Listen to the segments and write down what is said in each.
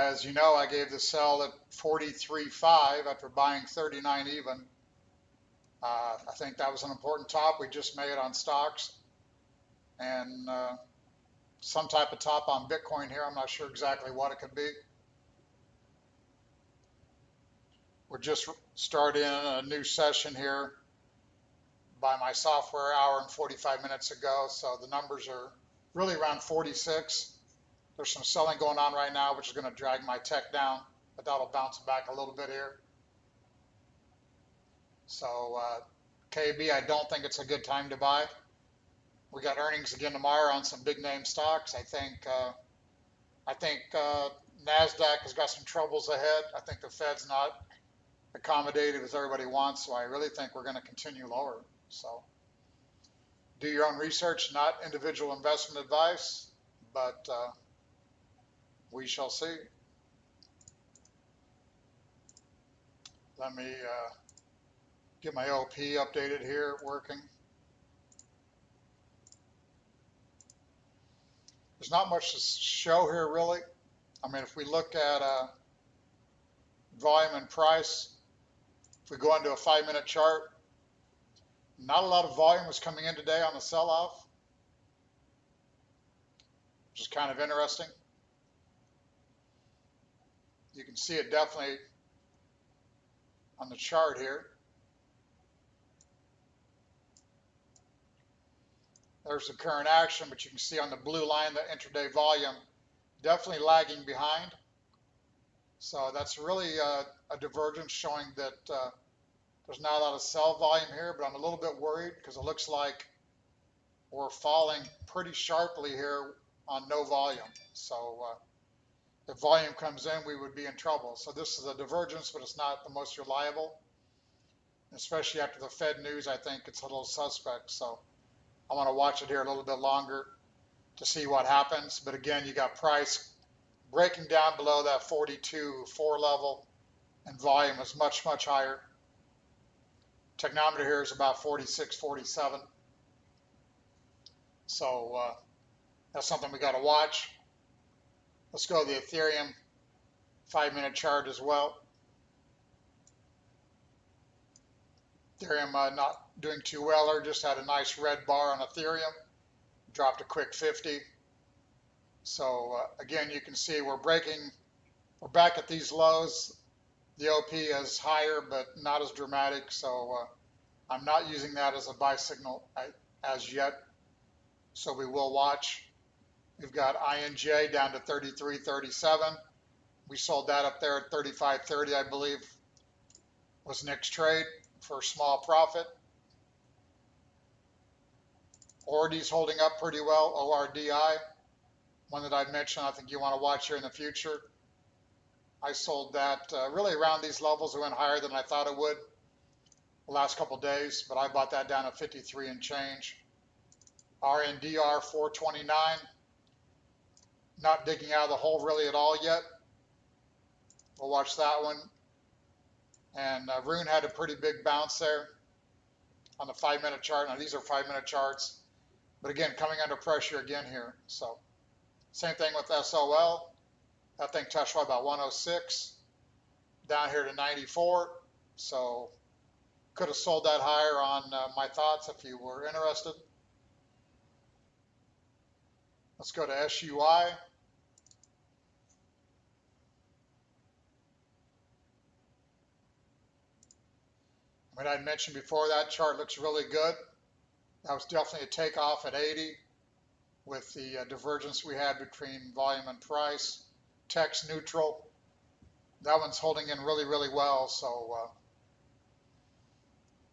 As you know, I gave the sell at 43.5 after buying 39 even. I think that was an important top we just made on stocks, and some type of top on Bitcoin here. I'm not sure exactly what it could be. We're just starting a new session here by my software hour and 45 minutes ago, so the numbers are really around 46. There's some selling going on right now, which is going to drag my tech down, but that'll bounce back a little bit here. So KB, I don't think it's a good time to buy. We got earnings again tomorrow on some big name stocks. I think NASDAQ has got some troubles ahead. I think the Fed's not accommodative as everybody wants, so I really think we're going to continue lower. So do your own research, not individual investment advice, but we shall see. Let me get my LP updated here, working. There's not much to show here, really. I mean, if we look at volume and price, if we go into a 5-minute chart, not a lot of volume was coming in today on the sell-off, which is kind of interesting. You can see it definitely on the chart here. There's the current action, but you can see on the blue line the intraday volume definitely lagging behind. So that's really a divergence showing that there's not a lot of sell volume here, but I'm a little bit worried because it looks like we're falling pretty sharply here on no volume. So if volume comes in, we would be in trouble. So this is a divergence, but it's not the most reliable. Especially after the Fed news, I think it's a little suspect. So I want to watch it here a little bit longer to see what happens. But again, you got price breaking down below that 42.4 level, and volume is much, much higher. Technometer here is about 46, 47. So that's something we got to watch. Let's go to the Ethereum 5-minute chart as well. Ethereum not doing too well there, just had a nice red bar on Ethereum, dropped a quick 50. So again, you can see we're back at these lows. The OP is higher, but not as dramatic. So I'm not using that as a buy signal as yet. So we will watch. We've got INJ down to 33.37. We sold that up there at 35.30, I believe, was next trade for a small profit. ORDI's holding up pretty well, ORDI, one that I'd mentioned I think you want to watch here in the future. I sold that really around these levels. It went higher than I thought it would the last couple days, but I bought that down at 53 and change. RNDR 429, not digging out of the hole really at all yet. We'll watch that one. And RUNE had a pretty big bounce there on the 5-minute chart. Now these are 5-minute charts, but again, coming under pressure again here. So same thing with SOL. That thing touched right about 106, down here to 94. So could have sold that higher on my thoughts if you were interested. Let's go to SUI. I mean, I'd mentioned before that chart looks really good. That was definitely a takeoff at 80 with the divergence we had between volume and price. Tech's neutral. That one's holding in really, really well. So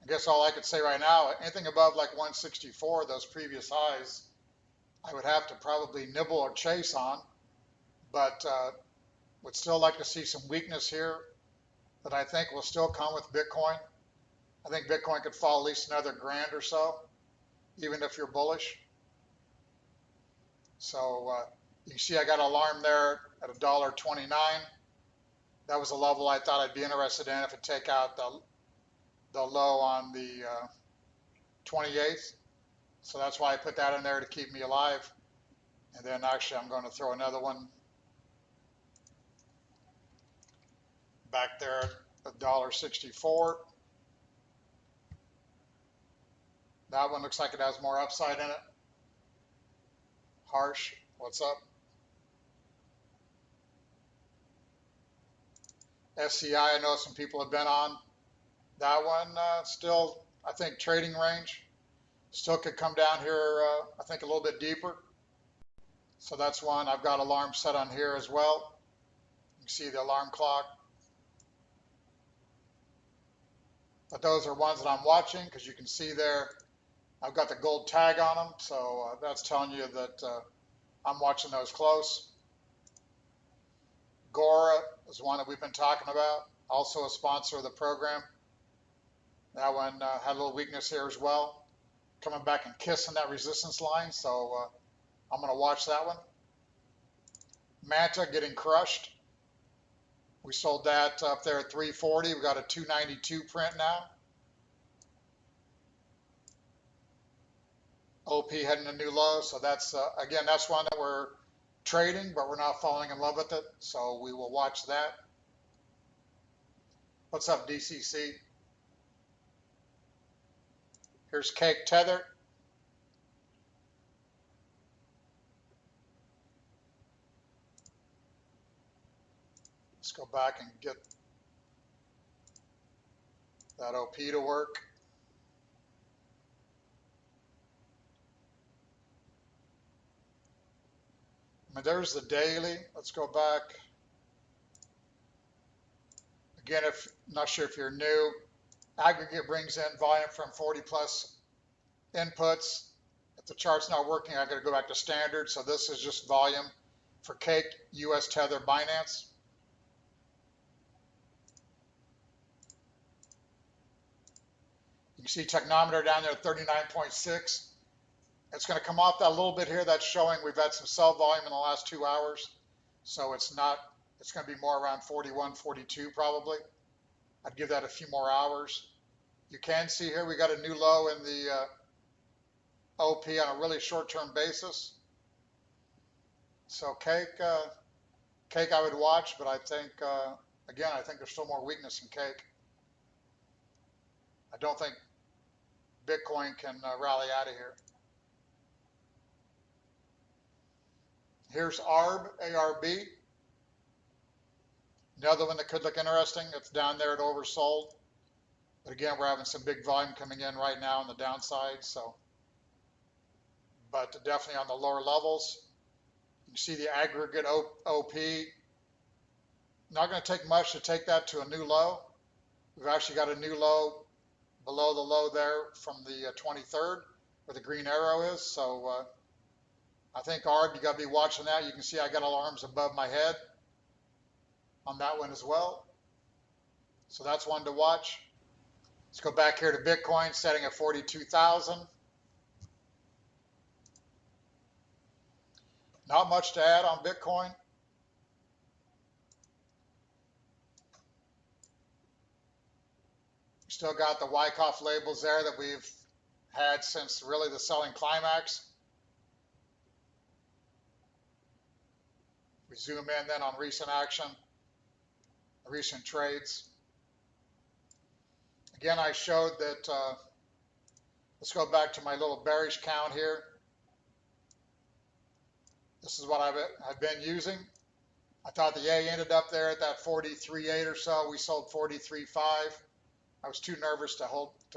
I guess all I could say right now, anything above like 164, those previous highs, I would have to probably nibble or chase on, but would still like to see some weakness here that I think will still come with Bitcoin. I think Bitcoin could fall at least another grand or so, even if you're bullish. So you can see I got an alarm there at $1.29. That was a level I thought I'd be interested in if it take out the low on the 28th. So that's why I put that in there to keep me alive. And then actually I'm going to throw another one Back there at $1.64. That one looks like it has more upside in it. Harsh, what's up? SEI, I know some people have been on. That one still, I think, trading range. Still could come down here, I think, a little bit deeper. So that's one. I've got alarm set on here as well. You can see the alarm clock. But those are ones that I'm watching because you can see there, I've got the gold tag on them. So that's telling you that I'm watching those close. GORA is one that we've been talking about, also a sponsor of the program. That one had a little weakness here as well, coming back and kissing that resistance line, so I'm going to watch that one. MANTA getting crushed. We sold that up there at 340. We got a 292 print now. OP heading a new low, so that's again, that's one that we're trading, but we're not falling in love with it, so we will watch that. What's up, DCC? Here's Cake Tether. Let's go back and get that OP to work. I mean, there's the daily. Let's go back. Again, if not sure if you're new, aggregate brings in volume from 40 plus inputs. If the chart's not working, I got to go back to standard. So this is just volume for Cake, US Tether, Binance. You can see technometer down there at 39.6. It's going to come off that a little bit here. That's showing we've had some sell volume in the last 2 hours. So it's not, it's going to be more around 41, 42 probably. I'd give that a few more hours. You can see here we got a new low in the OP on a really short-term basis. So Cake I would watch, but I think, again, I think there's still more weakness in Cake. I don't think Bitcoin can rally out of here. Here's ARB, ARB. Another one that could look interesting. It's down there at oversold. But again, we're having some big volume coming in right now on the downside. So, but definitely on the lower levels. You see the aggregate OP. Not going to take much to take that to a new low. We've actually got a new low below the low there from the 23rd where the green arrow is. So I think ARB, you got to be watching that. You can see I got alarms above my head on that one as well. So that's one to watch. Let's go back here to Bitcoin, setting at 42,000. Not much to add on Bitcoin. We still got the Wyckoff labels there that we've had since really the selling climax. We zoom in then on recent action, recent trades. Again, I showed that, let's go back to my little bearish count here. This is what I've been using. I thought the A ended up there at that 43.8 or so. We sold 43.5. I was too nervous to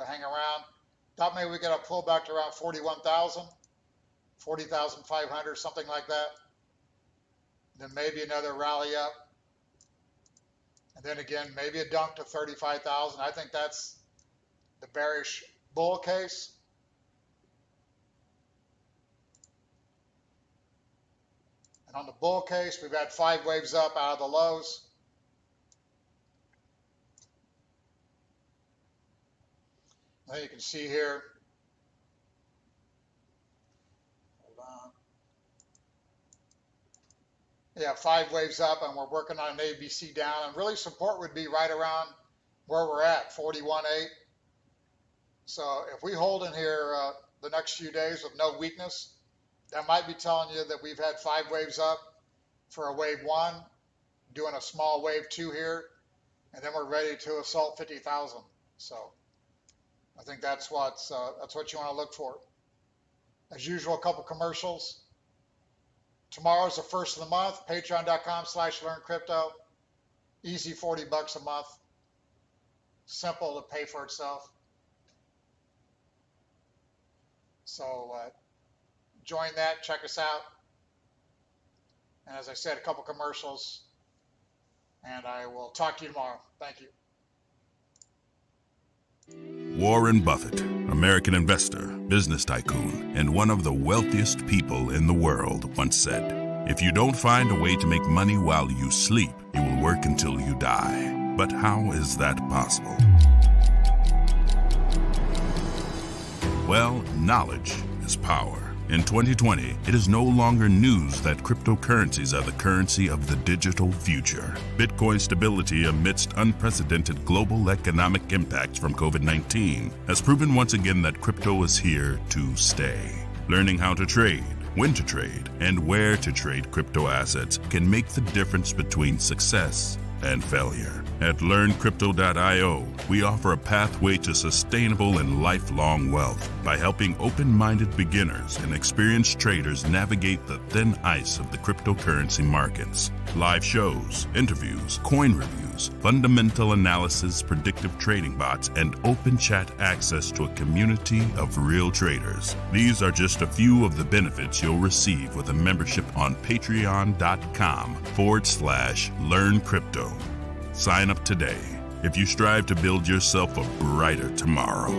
hang around. Thought maybe we get a pullback to around 41,000, 40,500, something like that. Then maybe another rally up. And then again, maybe a dunk to 35,000. I think that's the bearish bull case. And on the bull case, we've had 5 waves up out of the lows. And then you can see here, hold on. Yeah, 5 waves up, and we're working on an ABC down. And really support would be right around where we're at, 41.8. So if we hold in here the next few days with no weakness, that might be telling you that we've had 5 waves up for a wave 1, doing a small wave 2 here, and then we're ready to assault 50,000. So I think that's what you want to look for. As usual, a couple commercials. Tomorrow's the first of the month. Patreon.com/learncrypto. Easy $40 a month. Simple to pay for itself. So join that, check us out. And as I said, a couple commercials, and I will talk to you tomorrow. Thank you. Warren Buffett, American investor, business tycoon, and one of the wealthiest people in the world, once said, "If you don't find a way to make money while you sleep, you will work until you die." But how is that possible? Well, knowledge is power. In 2020, it is no longer news that cryptocurrencies are the currency of the digital future. Bitcoin stability amidst unprecedented global economic impacts from COVID-19 has proven once again that crypto is here to stay. Learning how to trade, when to trade, and where to trade crypto assets can make the difference between success and failure. At LearnCrypto.io, we offer a pathway to sustainable and lifelong wealth by helping open-minded beginners and experienced traders navigate the thin ice of the cryptocurrency markets. Live shows, interviews, coin reviews, fundamental analysis, predictive trading bots, and open chat access to a community of real traders. These are just a few of the benefits you'll receive with a membership on patreon.com/learncrypto. Sign up today if you strive to build yourself a brighter tomorrow.